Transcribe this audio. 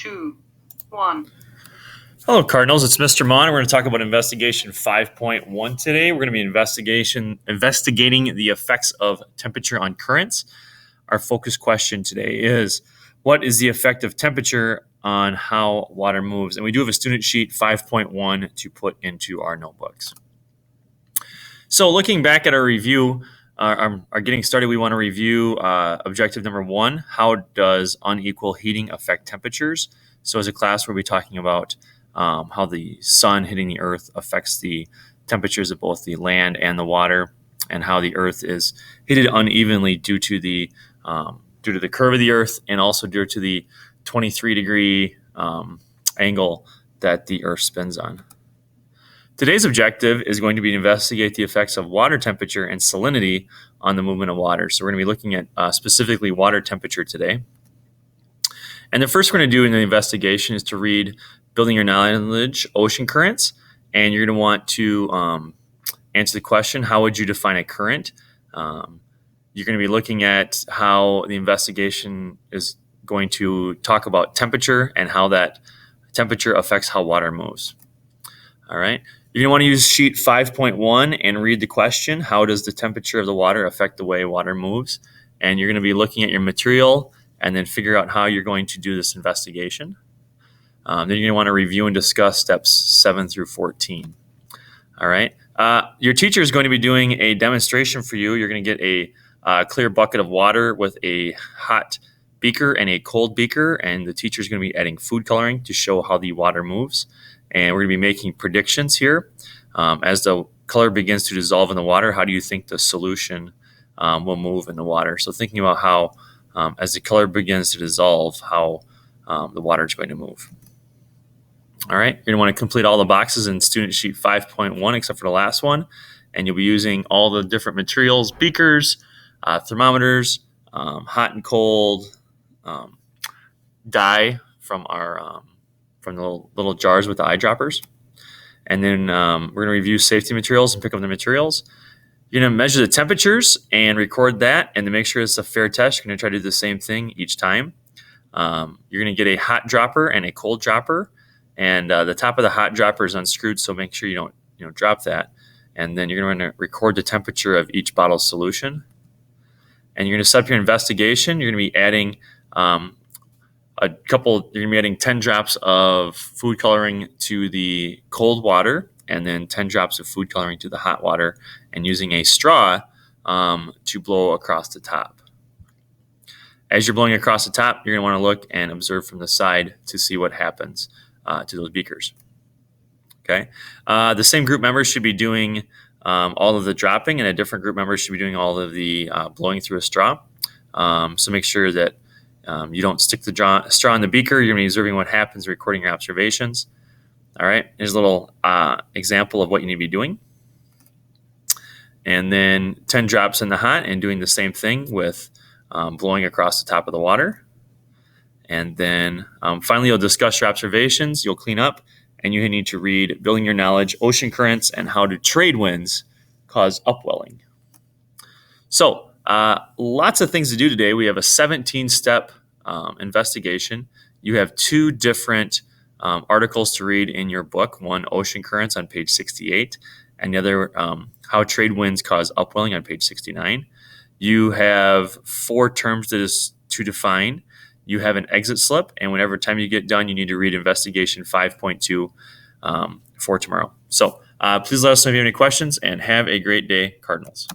2, 1. Hello, Cardinals. It's Mr. Mon. We're going to talk about investigation 5.1 today. We're going to be investigating the effects of temperature on currents. Our focus question today is, what is the effect of temperature on how water moves? And we do have a student sheet 5.1 to put into our notebooks. So looking back at our review, our getting started, we want to review objective number 1. How does unequal heating affect temperatures? So as a class, we'll be talking about how the sun hitting the earth affects the temperatures of both the land and the water, and how the earth is heated unevenly due to the curve of the earth, and also due to the 23-degree angle that the earth spins on. Today's objective is going to be to investigate the effects of water temperature and salinity on the movement of water. So we're going to be looking at specifically water temperature today. And the first we're going to do in the investigation is to read Building Your Knowledge, Ocean Currents. And you're going to want to answer the question, how would you define a current? You're going to be looking at how the investigation is going to talk about temperature and how that temperature affects how water moves. All right. You're going to want to use sheet 5.1 and read the question, how does the temperature of the water affect the way water moves? And you're going to be looking at your material and then figure out how you're going to do this investigation. Then you're going to want to review and discuss steps 7 through 14. All right. Your teacher is going to be doing a demonstration for you. You're going to get a clear bucket of water with a hot beaker and a cold beaker, and the teacher is going to be adding food coloring to show how the water moves. And we're going to be making predictions here. As the color begins to dissolve in the water, how do you think the solution will move in the water? So thinking about how, as the color begins to dissolve, how the water is going to move. All right, you're going to want to complete all the boxes in student sheet 5.1 except for the last one. And you'll be using all the different materials, beakers, thermometers, hot and cold, dye from our from the little jars with the eyedroppers. And then we're going to review safety materials and pick up the materials. You're going to measure the temperatures and record that. And to make sure it's a fair test, you're going to try to do the same thing each time. You're going to get a hot dropper and a cold dropper. And the top of the hot dropper is unscrewed, so make sure you don't drop that. And then you're going to record the temperature of each bottle solution. And you're going to set up your investigation. You're going to be adding you're going to be adding 10 drops of food coloring to the cold water, and then 10 drops of food coloring to the hot water, and using a straw to blow across the top. As you're blowing across the top, you're going to want to look and observe from the side to see what happens to those beakers. Okay. The same group members should be doing all of the dropping, and a different group member should be doing all of the blowing through a straw. So make sure that you don't stick the straw in the beaker. You're going to be observing what happens, recording your observations. All right. Here's a little example of what you need to be doing. And then 10 drops in the hot and doing the same thing with blowing across the top of the water. And then finally, you'll discuss your observations. You'll clean up, and you need to read Building Your Knowledge, Ocean Currents, and How do Trade Winds Cause Upwelling. So lots of things to do today. We have a 17-step investigation. You have 2 different articles to read in your book. One, Ocean Currents on page 68, and the other, How Trade Winds Cause Upwelling on page 69. You have 4 terms to define. You have an exit slip, and whenever time you get done, you need to read investigation 5.2 for tomorrow. So please let us know if you have any questions, and have a great day, Cardinals.